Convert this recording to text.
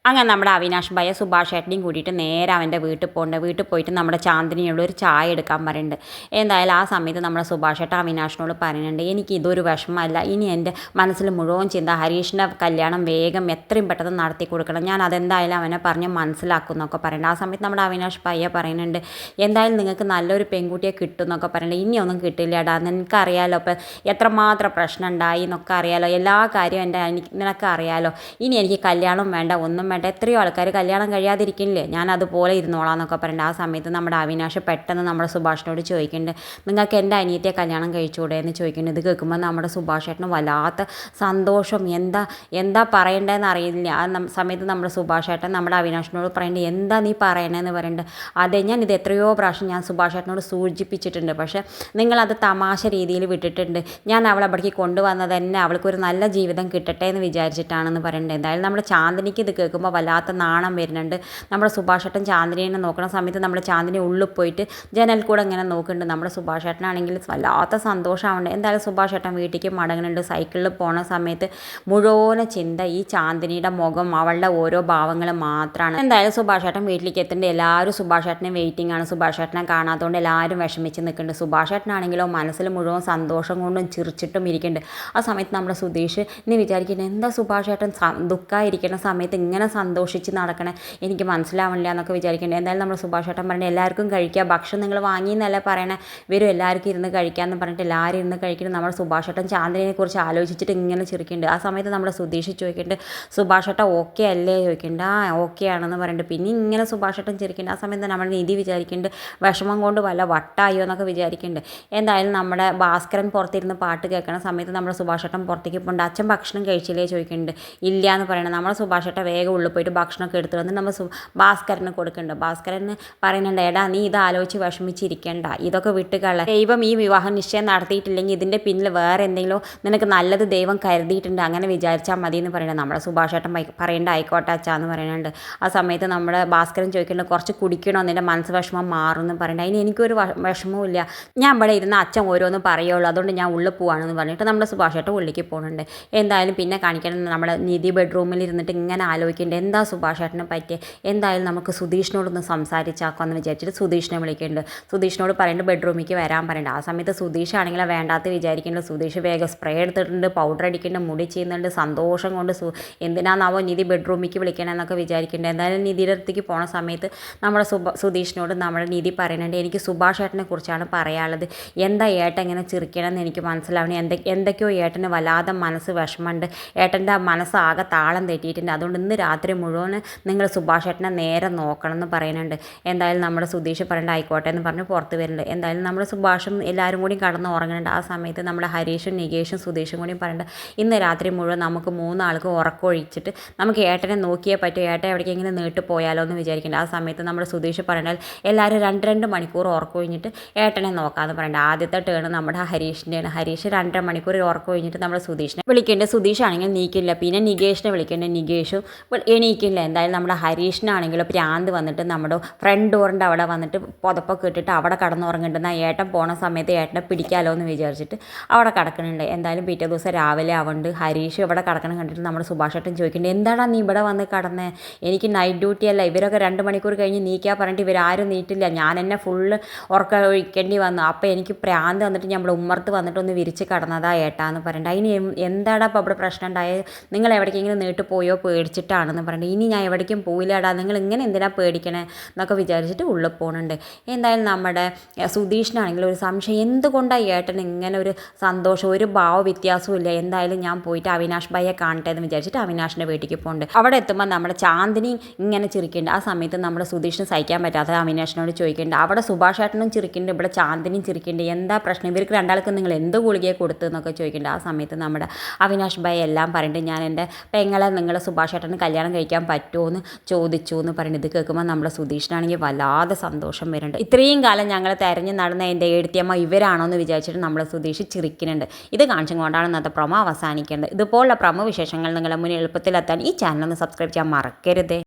അങ്ങനെ നമ്മുടെ അവിനാഷ് ഭയ സുഭാഷ് ഏട്ടനെയും കൂട്ടിയിട്ട് നേരെ അവൻ്റെ വീട്ടിൽ പോകുന്നുണ്ട്. വീട്ടിൽ പോയിട്ട് നമ്മുടെ ചാന്ദിനിയോട് ഒരു ചായ എടുക്കാൻ പറയുന്നുണ്ട്. എന്തായാലും ആ സമയത്ത് നമ്മുടെ സുഭാഷ് ഏട്ടൻ അവിനാഷിനോട് പറയുന്നുണ്ട്, എനിക്ക് ഇതൊരു വിഷമമല്ല, ഇനി എൻ്റെ മനസ്സിൽ മുഴുവൻ ചിന്ത ഹരീഷിൻ്റെ കല്യാണം വേഗം എത്രയും പെട്ടെന്ന് നടത്തി കൊടുക്കണം, ഞാൻ അതെന്തായാലും അവനെ പറഞ്ഞ് മനസ്സിലാക്കും എന്നൊക്കെ പറയുന്നുണ്ട്. ആ സമയത്ത് നമ്മുടെ അവിനാഷ് ഭയ്യ പറയുന്നുണ്ട്, എന്തായാലും നിങ്ങൾക്ക് നല്ലൊരു പെൺകുട്ടിയെ കിട്ടും എന്നൊക്കെ പറയുന്നുണ്ട്. ഇനിയൊന്നും കിട്ടില്ലടാ, നിനക്കറിയാലോ ഇപ്പം എത്രമാത്രം പ്രശ്നം ഉണ്ടായി എന്നൊക്കെ അറിയാലോ, എല്ലാ കാര്യവും നിനക്ക് അറിയാലോ, ഇനി എനിക്ക് കല്യാണം വേണ്ട, ഒന്നും വേണ്ട, എത്രയോ ആൾക്കാർ കല്യാണം കഴിയാതിരിക്കില്ലേ, ഞാൻ അതുപോലെ ഇരുന്നോളാം എന്നൊക്കെ പറയുന്നുണ്ട്. ആ സമയത്ത് നമ്മുടെ അവിനാഷ് പെട്ടെന്ന് നമ്മുടെ സുഭാഷിനോട് ചോദിക്കുന്നുണ്ട്, നിങ്ങൾക്ക് എൻ്റെ അനിയത്തിയെ കല്യാണം കഴിച്ചുകൂടെ എന്ന് ചോദിക്കുന്നുണ്ട്. ഇത് കേൾക്കുമ്പോൾ നമ്മുടെ സുഭാഷ് ഏട്ടന് വല്ലാത്ത സന്തോഷം, എന്താ പറയേണ്ടതെന്ന് അറിയില്ല. ആ സമയത്ത് നമ്മുടെ സുഭാഷ് ഏട്ടൻ നമ്മുടെ അവിനാഷിനോട് പറയുന്നുണ്ട്, എന്താ നീ പറയണതെന്ന് പറയുന്നുണ്ട്. അതെ, ഞാൻ ഇത് എത്രയോ പ്രാവശ്യം ഞാൻ സുഭാഷ് ഏട്ടനോട് സൂചിപ്പിച്ചിട്ടുണ്ട്, പക്ഷേ നിങ്ങളത് തമാശ രീതിയിൽ വിട്ടിട്ടുണ്ട്, ഞാൻ അവളെ അവിടേക്ക് കൊണ്ടുവന്നത് തന്നെ അവൾക്കൊരു നല്ല ജീവിതം കിട്ടട്ടെ എന്ന് വിചാരിച്ചിട്ടാണെന്ന് പറയുന്നുണ്ട്. എന്തായാലും നമ്മുടെ ചാന്ദിനിക്ക് ഇത് കേൾക്കുമ്പോൾ വല്ലാത്ത നാണം വരുന്നുണ്ട്. നമ്മുടെ സുഭാഷ് ഏട്ടൻ ചാന്ദിനിയെ നോക്കുന്ന സമയത്ത് നമ്മുടെ ചാന്ദിനി ഉള്ളിൽ പോയിട്ട് ജനൽ കൂടെ ഇങ്ങനെ നോക്കുന്നുണ്ട്. നമ്മുടെ സുഭാഷ് ഏട്ടനാണെങ്കിൽ വല്ലാത്ത സന്തോഷമാവുന്നുണ്ട്. എന്തായാലും സുഭാഷ് ഏട്ടൻ വീട്ടിലേക്ക് മടങ്ങുന്നുണ്ട്. സൈക്കിളിൽ പോണ സമയത്ത് മുഴുവൻ ചിന്ത ഈ ചാന്ദിനിയുടെ മുഖം, അവളുടെ ഓരോ ഭാവങ്ങൾ മാത്രമാണ്. എന്തായാലും സുഭാഷ് ഏട്ടൻ വീട്ടിലേക്ക് എത്തേണ്ട, എല്ലാവരും സുഭാഷ് ഏട്ടനെ വെയിറ്റിംഗ് ആണ്. സുഭാഷ് ഏട്ടനെ കാണാത്തതുകൊണ്ട് എല്ലാവരും വിഷമിച്ച് നിൽക്കുന്നുണ്ട്. സുഭാഷ് ഏട്ടനാണെങ്കിലോ മനസ്സിൽ മുഴുവൻ സന്തോഷം കൊണ്ടും ചിരിച്ചിട്ടും ഇരിക്കുന്നുണ്ട്. ആ സമയത്ത് നമ്മുടെ സുധീഷ് ഇനി വിചാരിക്കുന്നത്, എന്താ സുഭാഷ് ഏട്ടൻ ദുഃഖമായിരിക്കുന്ന സമയത്ത് ഇങ്ങനെ സന്തോഷിച്ച് നടക്കണേ, എനിക്ക് മനസ്സിലാവണില്ല എന്നൊക്കെ വിചാരിക്കേണ്ടത്. എന്തായാലും നമ്മൾ സുഭാഷ് ഏട്ടൻ പറഞ്ഞിട്ട് എല്ലാവർക്കും കഴിക്കുക, ഭക്ഷണം നിങ്ങൾ വാങ്ങിയെന്നല്ല പറയണേ, വരും എല്ലാവർക്കും ഇരുന്ന് കഴിക്കാമെന്ന് പറഞ്ഞിട്ട് എല്ലാവരും ഇരുന്ന് കഴിക്കുന്നത്. നമ്മുടെ സുഭാഷ് ഏട്ടൻ ചാന്ദിനിയെക്കുറിച്ച് ആലോചിച്ചിട്ട് ഇങ്ങനെ ചിരിക്കുന്നുണ്ട്. ആ സമയത്ത് നമ്മുടെ സുധീഷ് ചോദിക്കുന്നുണ്ട്, സുഭാഷ് ഏട്ടൻ ഓക്കെ അല്ലേ ചോദിക്കുന്നുണ്ട്. ആ ഓക്കെ ആണെന്ന് പറഞ്ഞിട്ട് പിന്നെ ഇങ്ങനെ സുഭാഷ് ഏട്ടൻ ചിരിക്കുന്നുണ്ട്. ആ സമയത്ത് നമ്മുടെ നിധി വിചാരിക്കുന്നുണ്ട്, വിഷമം കൊണ്ട് വല്ല വട്ടായോ എന്നൊക്കെ വിചാരിക്കുന്നുണ്ട്. എന്തായാലും നമ്മുടെ ഭാസ്കരൻ പുറത്തിരുന്ന് പാട്ട് കേൾക്കുന്ന സമയത്ത് നമ്മുടെ സുഭാഷ് ഏട്ടൻ പുറത്തേക്ക് പോകുന്നുണ്ട്. അച്ഛൻ ഭക്ഷണം കഴിച്ചില്ലേ ചോദിക്കുന്നുണ്ട്. ഇല്ല എന്ന് പറയണം. നമ്മുടെ സുഭാഷ് ഏട്ടൻ വേഗം ഉള്ളിൽ പോയിട്ട് ഭക്ഷണമൊക്കെ എടുത്ത് വന്ന് നമ്മൾ ഭാസ്കരന് കൊടുക്കുന്നുണ്ട്. ഭാസ്കരന് പറയുന്നുണ്ട്, എടാ നീ ഇത് ആലോചിച്ച് വിഷമിച്ചിരിക്കേണ്ട, ഇതൊക്കെ വിട്ടുകള, ദൈവം ഈ വിവാഹം നിശ്ചയം നടത്തിയിട്ടില്ലെങ്കിൽ ഇതിൻ്റെ പിന്നിൽ വേറെ എന്തെങ്കിലും നിനക്ക് നല്ലത് ദൈവം കരുതിയിട്ടുണ്ട്, അങ്ങനെ വിചാരിച്ചാൽ മതി എന്ന് പറയുന്നത്. നമ്മുടെ സുഭാഷ് ഏട്ടൻ പറയേണ്ട ആയിക്കോട്ടെ അച്ഛാ എന്ന് പറയുന്നുണ്ട്. ആ സമയത്ത് നമ്മുടെ ഭാസ്കരൻ ചോദിക്കേണ്ടത്, കുറച്ച് കുടിക്കണോ, നിൻ്റെ മനസ്സ് വിഷമം മാറും എന്ന് പറയുന്നത്. അതിന് എനിക്കൊരു വിഷമവും ഇല്ല, ഞാൻ ഇവിടെ ഇരുന്ന് അച്ഛൻ ഓരോന്നും പറയുള്ളൂ, അതുകൊണ്ട് ഞാൻ ഉള്ളിൽ പോവാണെന്ന് പറഞ്ഞിട്ട് നമ്മുടെ സുഭാഷ് ഏട്ടൻ ഉള്ളിലേക്ക് പോകുന്നുണ്ട്. എന്തായാലും പിന്നെ കാണിക്കണം, നമ്മുടെ നിധി ബെഡ്റൂമിൽ ഇരുന്നിട്ട് ഇങ്ങനെ ആലോചിക്കേണ്ടത്, എന്താ സുഭാഷ് ഏട്ടനെ പറ്റി, എന്തായാലും നമുക്ക് സുധീഷിനോടൊന്ന് സംസാരിച്ചാക്കാമെന്ന് വിചാരിച്ചിട്ട് സുധീഷിനെ വിളിക്കുന്നുണ്ട്. സുധീഷിനോട് പറയുന്നുണ്ട് ബെഡ്റൂമിലേക്ക് വരാൻ പറയുന്നുണ്ട്. ആ സമയത്ത് സുധീഷ് ആണെങ്കിൽ വേണ്ടാത്ത വിചാരിക്കുന്നുണ്ട്. സുധീഷ് വേഗം സ്പ്രേ എടുത്തിട്ടുണ്ട്, പൗഡർ അടിക്കുന്നുണ്ട്, മുടി ചെയ്യുന്നുണ്ട്. സന്തോഷം കൊണ്ട് എന്തിനാന്നാവോ നിധി ബെഡ്റൂമിലേക്ക് വിളിക്കണമെന്നൊക്കെ വിചാരിക്കുന്നുണ്ട്. എന്തായാലും നിധിയുടെ അടുത്തേക്ക് പോണ സമയത്ത് നമ്മുടെ സുധീഷിനോട് നമ്മുടെ നിധി പറയുന്നുണ്ട്, എനിക്ക് സുഭാഷ് ഏട്ടനെ കുറിച്ചാണ് പറയാനുള്ളത്, എന്താ ഏട്ടൻ ഇങ്ങനെ ചിരിക്കണമെന്ന് എനിക്ക് മനസ്സിലാവണേ, എന്തൊക്കെയോ ഏട്ടന് വല്ലാതെ മനസ്സ് വിഷമമുണ്ട്, ഏട്ടൻ്റെ മനസ്സ് ആകെ താളം തെറ്റിയിട്ടുണ്ട്, അതുകൊണ്ട് ഇന്ന് രാത്രി മുഴുവൻ നിങ്ങൾ സുഭാഷ് ഏട്ടനെ നേരെ നോക്കണം എന്ന് പറയുന്നുണ്ട്. എന്തായാലും നമ്മുടെ സുധീഷ് പറയേണ്ട ആയിക്കോട്ടെ എന്ന് പറഞ്ഞ് പുറത്ത് വരുന്നുണ്ട്. എന്തായാലും നമ്മുടെ സുഭാഷും എല്ലാവരും കൂടി കടന്ന് ഉറങ്ങുന്നുണ്ട്. ആ സമയത്ത് നമ്മുടെ ഹരീഷും നികേഷും സുധീഷും കൂടി പറയുന്നുണ്ട്, ഇന്ന് രാത്രി മുഴുവൻ നമുക്ക് മൂന്നാൾക്ക് ഉറക്കമൊഴിച്ചിട്ട് നമുക്ക് ഏട്ടനെ നോക്കിയേ പറ്റും, ഏട്ടൻ എവിടേക്കെങ്കിലും നീട്ട് പോയാലോ എന്ന് വിചാരിക്കുന്നുണ്ട്. ആ സമയത്ത് നമ്മുടെ സുധീഷ് പറഞ്ഞാൽ എല്ലാവരും 2 മണിക്കൂർ ഉറക്കം കഴിഞ്ഞിട്ട് ഏട്ടനെ നോക്കാമെന്ന് പറയുന്നുണ്ട്. ആദ്യത്തെ ടേൺ നമ്മുടെ ഹരീഷിൻ്റെയാണ്. ഹരീഷ് 2.5 മണിക്കൂർ ഉറക്കം കഴിഞ്ഞിട്ട് നമ്മുടെ സുധീഷിനെ വിളിക്കേണ്ടത്. സുധീഷ് ആണെങ്കിൽ നീക്കില്ല. പിന്നെ നികേഷിനെ വിളിക്കേണ്ടത്, നികേഷും എണീക്കില്ല. എന്തായാലും നമ്മുടെ ഹരീഷിനാണെങ്കിൽ പ്രാന്ത് വന്നിട്ട് നമ്മുടെ ഫ്രണ്ട് ഡോറിൻ്റെ അവിടെ വന്നിട്ട് പുതപ്പൊക്കെ ഇട്ടിട്ട് അവിടെ കടന്നുറങ്ങുന്നുണ്ട്. ഏട്ടൻ പോണ സമയത്ത് ഏട്ടനെ പിടിക്കാമല്ലോ എന്ന് വിചാരിച്ചിട്ട് അവിടെ കിടക്കുന്നുണ്ട്. എന്തായാലും പിറ്റേ ദിവസം രാവിലെ ആവുന്നുണ്ട്. ഹരീഷ് ഇവിടെ കിടക്കണം കണ്ടിട്ട് നമ്മുടെ സുഭാഷ് ഏട്ടൻ ചോദിക്കുന്നുണ്ട്, എന്താടാ നീ ഇവിടെ വന്ന് കിടന്നേ, എനിക്ക് നൈറ്റ് ഡ്യൂട്ടി അല്ല, ഇവരൊക്കെ 2 മണിക്കൂർ കഴിഞ്ഞ് നീക്കാ പറഞ്ഞിട്ട് ഇവരാരും നീട്ടില്ല, ഞാൻ എന്നെ ഫുള്ള് ഉറക്കം ഒഴിക്കേണ്ടി വന്നു, അപ്പോൾ എനിക്ക് പ്രാന്ത് വന്നിട്ട് നമ്മൾ ഉമ്മർത്ത് വന്നിട്ട് ഒന്ന് വിരിച്ച് കിടന്നതാ ഏട്ടാന്ന് പറയണ്ട. അതിന് എന്താടാ ഇപ്പോൾ അവിടെ പ്രശ്നം ഉണ്ടായത്, നിങ്ങൾ എവിടേക്കെങ്കിലും നീട്ട് പോയോ പേടിച്ചിട്ടാണെന്ന് പറയണ്ട. ഇനി ഞാൻ എവിടേക്കും പോയില്ലാടാ, നിങ്ങൾ ഇങ്ങനെ എന്തിനാ പേടിക്കണേ എന്നൊക്കെ വിചാരിച്ചിട്ട് ഉള്ളിൽ പോകുന്നുണ്ട്. എന്തായാലും നമ്മുടെ സുധീഷിനാണെങ്കിൽ ഒരു സംശയം, എന്തുകൊണ്ടാണ് ഏട്ടൻ ഇങ്ങനെ ഒരു സന്തോഷം, ഒരു ഭാവ വ്യത്യാസവും ഇല്ല, എന്തായാലും ഞാൻ പോയിട്ട് അവിനാഷ് ഭയ്യെ കാണട്ടെ എന്ന് വിചാരിച്ചിട്ട് അവിനാഷിൻ്റെ വീട്ടിലേക്ക് പോകുന്നുണ്ട്. അവിടെ എത്തുമ്പോൾ നമ്മുടെ ചാന്ദിനി ഇങ്ങനെ ചിരിക്കുന്നുണ്ട്. ആ സമയത്ത് നമ്മുടെ സുധീഷിന് സഹിക്കാൻ പറ്റാത്ത അവിനാഷിനോട് ചോദിക്കുന്നുണ്ട്, അവിടെ സുഭാഷ് ഏട്ടനും ചിരിക്കുന്നുണ്ട്, ഇവിടെ ചാന്ദിനിയും ചിരിക്കുന്നുണ്ട്, എന്താ പ്രശ്നം, ഇവർക്ക് രണ്ടാൾക്കും നിങ്ങൾ എന്ത് ഗുളികയെ കൊടുത്തു എന്നൊക്കെ ചോദിക്കുന്നുണ്ട്. ആ സമയത്ത് നമ്മുടെ അവിനാഷ് ഭയ്യ എല്ലാം പറഞ്ഞിട്ട്, ഞാൻ എൻ്റെ പെങ്ങളെ നിങ്ങളെ സുഭാഷ് ഏട്ടന് കല്യാണം കഴിക്കാൻ പറ്റുമോ എന്ന് ചോദിച്ചു എന്ന് പറയുന്നത്. ഇത് കേൾക്കുമ്പോൾ നമ്മുടെ സുധീഷിനാണെങ്കിൽ വല്ലാതെ സന്തോഷം വരുന്നുണ്ട്. ഇത്രയും കാലം ഞങ്ങൾ തെരഞ്ഞു നടന്ന എൻ്റെ എഴുത്തിയമ്മ ഇവരാണോ എന്ന് വിചാരിച്ചിട്ട് നമ്മൾ സുധീഷ് ചിരിക്കുന്നുണ്ട്. ഇത് കാണിച്ചും കൊണ്ടാണ് ഇന്നത്തെ പ്രൊമോ അവസാനിക്കേണ്ടത്. ഇതുപോലുള്ള പ്രൊമോ വിശേഷങ്ങൾ നിങ്ങളുടെ മുന്നിൽ എളുപ്പത്തിലെത്താൻ ഈ ചാനൽ ഒന്ന് സബ്സ്ക്രൈബ് ചെയ്യാൻ മറക്കരുത്.